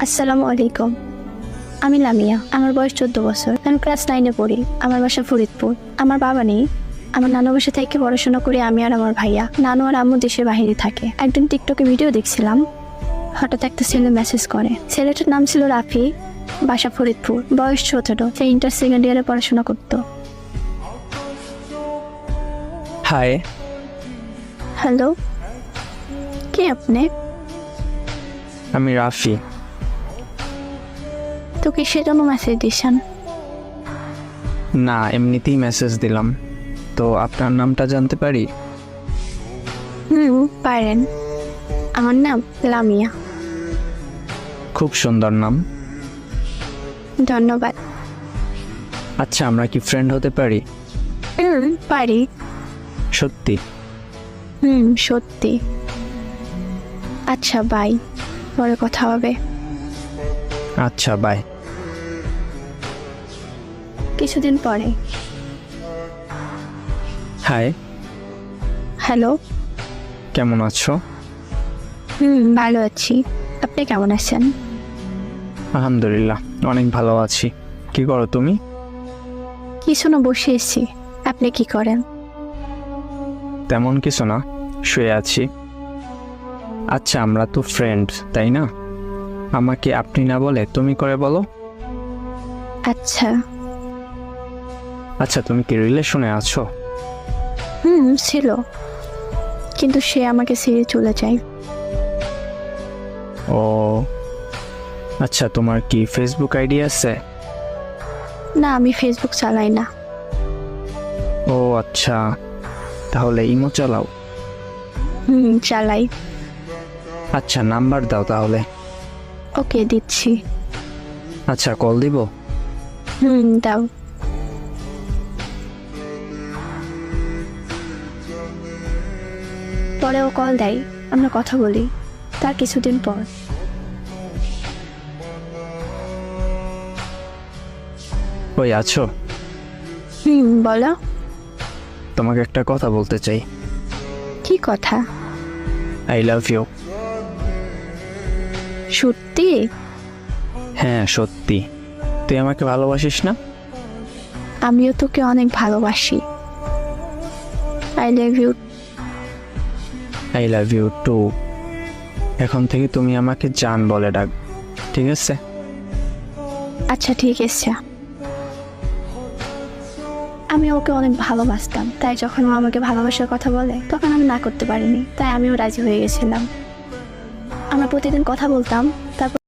আসসালামু আলাইকুম। আমি লামিয়া। আমার বয়স 14 বছর। আমি ক্লাস 9-এ পড়ি। আমার বাসা ফরিদপুর। আমার বাবা নেই। আমার নানু বাসা থেকে পড়াশোনা করি আমি আর আমার ভাইয়া। নানু আর আম্মু দেশের বাইরে থাকে। একদিন টিকটকে ভিডিও দেখছিলাম, হঠাৎ একটা ছেলে মেসেজ করে। ছেলেটার নাম ছিল রাফি, বাসা ফরিদপুর, বয়স 17। সে ইন্টার সেকেন্ড ইয়ারে পড়াশোনা করতো। হাই, হ্যালো, কে আপনি? আমি রাফি। তো কিসের জন্য মেসেজ দিয়েছেন? না, এমনিতেই মেসেজ দিলাম। তো আপনার নামটা জানতে পারি? পারেন। আমার নাম লামিয়া। খুব সুন্দর নাম। ধন্যবাদ। আচ্ছা, আমরা কি ফ্রেন্ড হতে পারি? পারি। সত্যি? সত্যি। আচ্ছা, বাই, পরে কথা হবে। আচ্ছা, বাই। কিছুদিন পরে। Hi, hello. কেমন আছো? ভালো আছি। আপনি কেমন আছেন? আলহামদুলিল্লাহ, অনেক ভালো আছি। কি করো তুমি? কিছু না, বসে এসেছি। আপনি কি করেন? তেমন কিছু না, শুয়ে আছি। আচ্ছা, আমরা তো ফ্রেন্ড, তাই না? আমাকে আপনি না বলে তুমি করে বলো। আচ্ছা। আচ্ছা, তুমি কি রিলেশনে আছো? ছিল, কিন্তু সে আমাকে ছেড়ে চলে যায়। ও আচ্ছা, তোমার কি ফেসবুক আইডি আছে? না, আমি ফেসবুক চালাই না। ও আচ্ছা, তাহলে ইমো চালাও? চালাই। আচ্ছা, নাম্বার দাও তাহলে। ওকে, দিচ্ছি। আচ্ছা, কল দিব? দাও। পরে ও কল দেয়, আমরা কথা বলি। তার কিছুদিন পর। ওই আছো? বলো। তোমাকে একটা কথা বলতে চাই। কি কথা? I love you. সত্যি? হ্যাঁ, সত্যি। তুই আমাকে ভালোবাসিস না? আমিও তোকে অনেক ভালোবাসি। I love you. I love you too. এখন থেকে তুমি আমাকে জান বলে ডাক, ঠিক আছে? আচ্ছা, ঠিক আছে। আমি ওকে অনেক ভালোবাসতাম, তাই যখন ও আমাকে ভালোবাসার কথা বলে তখন আমি না করতে পারিনি, তাই আমিও রাজি হয়ে গেছিলাম। আমরা প্রতিদিন কথা বলতাম। তারপর